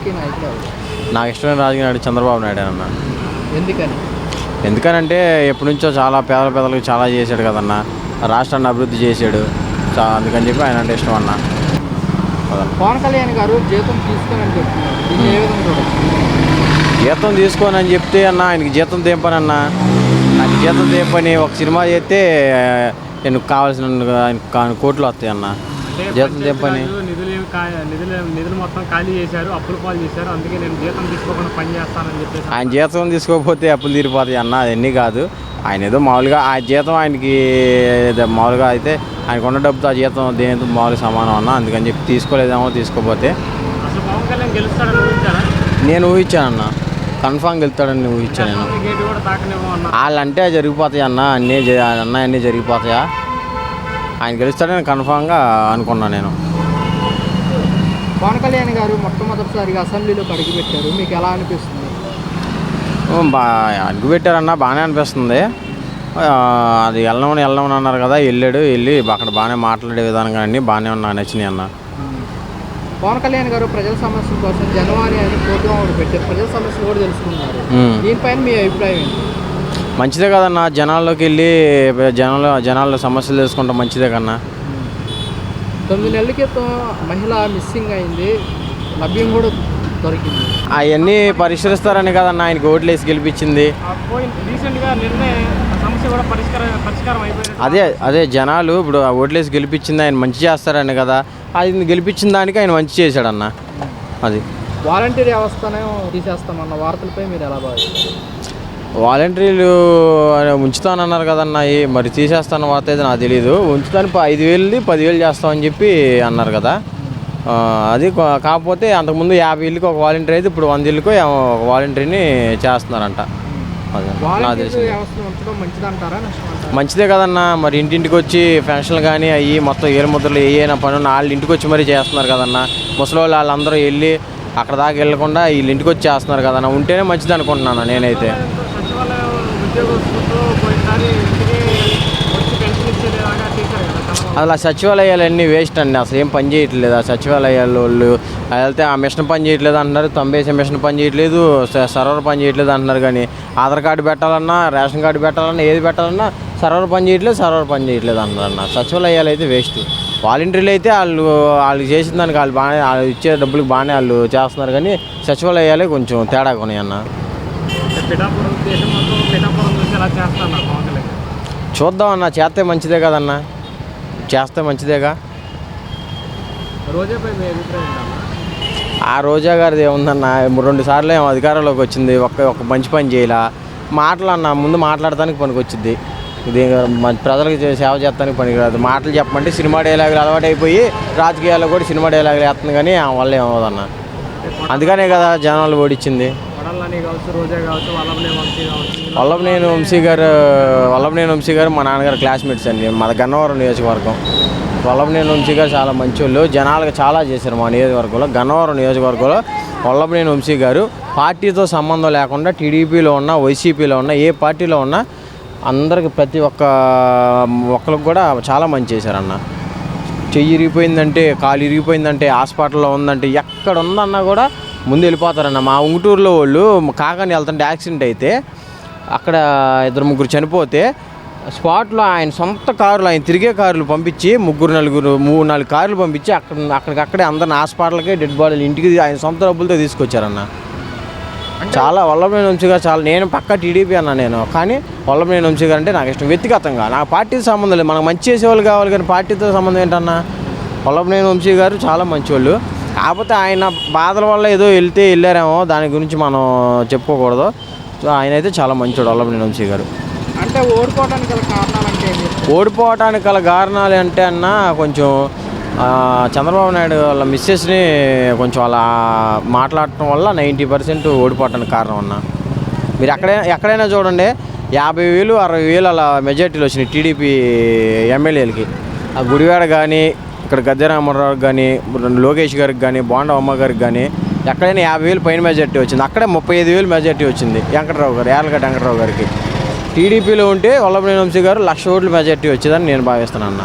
రాజకీయ నాయకుడు ఎవరు? నాకు ఇష్టమైన రాజకీయ నాయకుడు చంద్రబాబు నాయుడు అన్న. ఎందుకని? ఎందుకనంటే ఎప్పటి నుంచో చాలా పేదలకు చాలా చేశాడు కదన్న, రాష్ట్రాన్ని అభివృద్ధి చేశాడు. అందుకని చెప్పి ఆయన అంటే ఇష్టం అన్న. పవన్ కళ్యాణ్ గారు జీతం తీసుకోనని చెప్తున్నారు, దీన్ని ఏ విధంగా చూడొచ్చు? జీతం తీసుకోనని చెప్తే అన్న, ఆయనకి జీతం తెంపని అన్న. ఆయన జీతం తెంపని ఒక సినిమా చేస్తే నేను కావాల్సిన కోట్లు వస్తాయి అన్న. జీతం తెంపని నిధులు మొత్తం ఖాళీ చేశారు, అప్పులు పాలు చేశారు. అందుకే నేను జీతం తీసుకోకుండా పని చేస్తానని చెప్పేసి ఆయన జీతం తీసుకోకపోతే అప్పులు తీరిపోతాయి అన్న. అవన్నీ కాదు. ఆయన ఏదో మామూలుగా ఆ జీతం ఆయనకి మామూలుగా అయితే ఆయనకు ఉన్న డబ్బుతో ఆ జీతం దేనితో మామూలుగా సమానం అన్న. అందుకని చెప్పి తీసుకోలేదేమో. తీసుకోపోతే అసలు పవన్ కళ్యాణ్ గెలుస్తాడని ఊహించారా? నేను ఊహించానన్న, కన్ఫామ్ గెలుస్తాడని ఊహించాను నేను. గేటు కూడా తాకనేమో అన్న. వాళ్ళంటే జరిగిపోతాయి అన్న, అన్నీ జరిగిపోతాయా? ఆయన గెలుస్తాడని కన్ఫామ్గా అనుకున్నాను నేను. పవన్ కళ్యాణ్ గారు మొట్టమొదటిసారిగా అసెంబ్లీలోకి అడుగుపెట్టారు, మీకు ఎలా అనిపిస్తుంది? అడుగుపెట్టారన్న, బాగానే అనిపిస్తుంది. అది వెళ్ళమని అన్నారు కదా, వెళ్ళి అక్కడ బాగానే మాట్లాడే విధానం కానీ బాగానే నచ్చినాయి అన్న. పవన్ కళ్యాణ్ గారు ప్రజల సమస్యల కోసం జనవాణి అని ప్రోగ్రాం పెట్టారు, ప్రజల సమస్యలు కూడా తెలుసుకున్నారు. దీనిపైన మీ అభిప్రాయం ఏంటి? మంచిదే కదన్నా, జనాల్లోకి వెళ్ళి జనాల సమస్యలు తెలుసుకుంటాం, మంచిదే కన్నా. 9 నెలల క్రితం మహిళ మిస్సింగ్ అయింది, లభ్యం కూడా దొరికింది. అవన్నీ పరిష్కరిస్తారని కదన్నా ఆయనకి ఓట్లు వేసి గెలిపించింది. అదే జనాలు ఇప్పుడు ఓట్లు వేసి గెలిపించింది, ఆయన మంచి చేస్తారని కదా. ఆయన గెలిపించిన దానికి ఆయన మంచి చేశాడన్న. అది వాలంటీర్ వ్యవస్థనే తీసేస్తామన్న వార్తలపై మీరు ఎలా భావిస్తారు? వాలంటీర్లు ఉంచుతానన్నారు కదన్నా, మరి తీసేస్తాన వార్త అయితే నాకు తెలియదు. ఉంచుతాను 5,000 10,000 చేస్తామని చెప్పి అన్నారు కదా. అది కాకపోతే అంతకుముందు 50 ఇళ్ళకి ఒక వాలంటీర్ అయితే ఇప్పుడు 100 ఇళ్ళకు ఒక వాలంటీర్ని చేస్తున్నారంట. నాకు తెలిసి మంచిదే కదన్నా. మరి ఇంటింటికి వచ్చి పెన్షన్లు కానీ అవి మొత్తం ఏలు ముద్రలు ఏమైనా పనులు వాళ్ళు ఇంటికి వచ్చి మరీ చేస్తున్నారు కదన్నా. ముసలి వాళ్ళందరూ వెళ్ళి అక్కడ దాకా వెళ్ళకుండా వీళ్ళు ఇంటికి వచ్చి చేస్తున్నారు కదన్నా. ఉంటేనే మంచిది అనుకుంటున్నాను నేనైతే. అసలు సచివాలయాలన్నీ వేస్ట్ అండి, అసలు ఏం పని చేయట్లేదు. ఆ సచివాలయాలు వాళ్ళు వెళ్తే ఆ మిషన్ పని చేయట్లేదు అంటున్నారు, తంబేసే మిషన్ పని చేయట్లేదు, సర్వర్ పని చేయట్లేదు అంటున్నారు. కానీ ఆధార్ కార్డు పెట్టాలన్నా, రేషన్ కార్డు పెట్టాలన్నా, ఏది పెట్టాలన్నా సర్వర్ పని చేయట్లేదు అంటున్నారు. సచివాలయాలు అయితే వేస్ట్. వాలంటీర్లు అయితే వాళ్ళు చేసిన దానికి వాళ్ళు ఇచ్చే డబ్బులకు బాగానే వాళ్ళు చేస్తున్నారు. కానీ సచివాలయాలే కొంచెం తేడా కొనాయి అన్న. చూద్దాం అన్న, చేస్తే మంచిదే కదన్నా, చేస్తే మంచిదేగా. ఆ రోజా గారిది ఏముందన్న, 2 సార్లు ఏమో అధికారంలోకి వచ్చింది, ఒక మంచి పని చేయాల. మాటలన్నా ముందు మాట్లాడటానికి పనికి వచ్చింది, ఇది ప్రజలకు సేవ చేస్తానికి పనికి రాదు. మాటలు చెప్పమంటే సినిమా డైలాగులు అలవాటు అయిపోయి రాజకీయాల్లో కూడా సినిమా డైలాగులు వేస్తుంది, కానీ ఆ వల్ల ఏమవుదన్న. అందుకనే కదా జనాలు ఓడించింది. వల్లభనేని వంశీ గారు మా నాన్నగారు క్లాస్మేట్స్ అండి, మా గన్నవరం నియోజకవర్గం. వల్లభనేని వంశీ గారు చాలా మంచోళ్ళు, జనాలకు చాలా చేశారు మా నియోజకవర్గంలో. గన్నవరం నియోజకవర్గంలో వల్లభనేని వంశీ గారు పార్టీతో సంబంధం లేకుండా టీడీపీలో ఉన్న, వైసీపీలో ఉన్న, ఏ పార్టీలో ఉన్నా అందరికి ప్రతి ఒక్కరికి కూడా చాలా మంచి చేశారన్న. చెయ్యి ఇరిగిపోయిందంటే, కాలు ఇరిగిపోయిందంటే, హాస్పిటల్లో ఉందంటే, ఎక్కడ ఉందన్నా కూడా ముందు వెళ్ళిపోతారన్న. మా ఉంగుటూరులో వాళ్ళు కాకాని వెళ్తుంటే యాక్సిడెంట్ అయితే అక్కడ 2-3 చనిపోతే స్పాట్లో ఆయన సొంత కారులు, ఆయన తిరిగే కార్లు పంపించి 3-4 కార్లు పంపించి అక్కడికక్కడే అందరిని హాస్పిటల్కే డెడ్ బాడీలు ఇంటికి ఆయన సొంత డబ్బులతో తీసుకొచ్చారన్న. చాలా వల్లభనేని వంశీ గారు చాలా, నేను పక్కా టీడీపీ అన్నా నేను, కానీ వల్లభనేని వంశీ గారు అంటే నాకు ఇష్టం. వ్యక్తిగతంగా నాకు పార్టీతో సంబంధం లేదు, మనకు మంచి చేసేవాళ్ళు కావాలి, కానీ పార్టీతో సంబంధం ఏంటన్నా. వల్లభనేని వంశీ గారు చాలా మంచివాళ్ళు. కాకపోతే ఆయన బాధల వల్ల ఏదో వెళ్ళారేమో, దాని గురించి మనం చెప్పుకోకూడదు. సో ఆయన అయితే చాలా మంచివాడు వల్లభనేని వంశీ గారు. అంటే ఓడిపోవటానికి గల కారణాలు అంటే అన్న, కొంచెం చంద్రబాబు నాయుడు వాళ్ళ మిస్సెస్ని కొంచెం అలా మాట్లాడటం వల్ల 90% ఓడిపోవటానికి కారణం అన్న. మీరు ఎక్కడైనా చూడండి, 50,000 60,000 అలా మెజార్టీలు వచ్చినాయి టీడీపీ ఎమ్మెల్యేలకి. ఆ గుడివాడ కానీ, ఇక్కడ గద్దె రామారావుకి కానీ, లోకేష్ గారికి కానీ, బోండా అమ్మ గారికి కానీ ఎక్కడైనా 50,000 పైన మెజార్టీ వచ్చింది. అక్కడే 35,000 మెజార్టీ వచ్చింది యార్లగడ్డ వెంకటరావు గారికి. టీడీపీలో ఉంటే వల్లభనేని వంశీ గారు 1,00,000 ఓట్లు మెజార్టీ వచ్చేదని నేను భావిస్తున్నాను అన్న.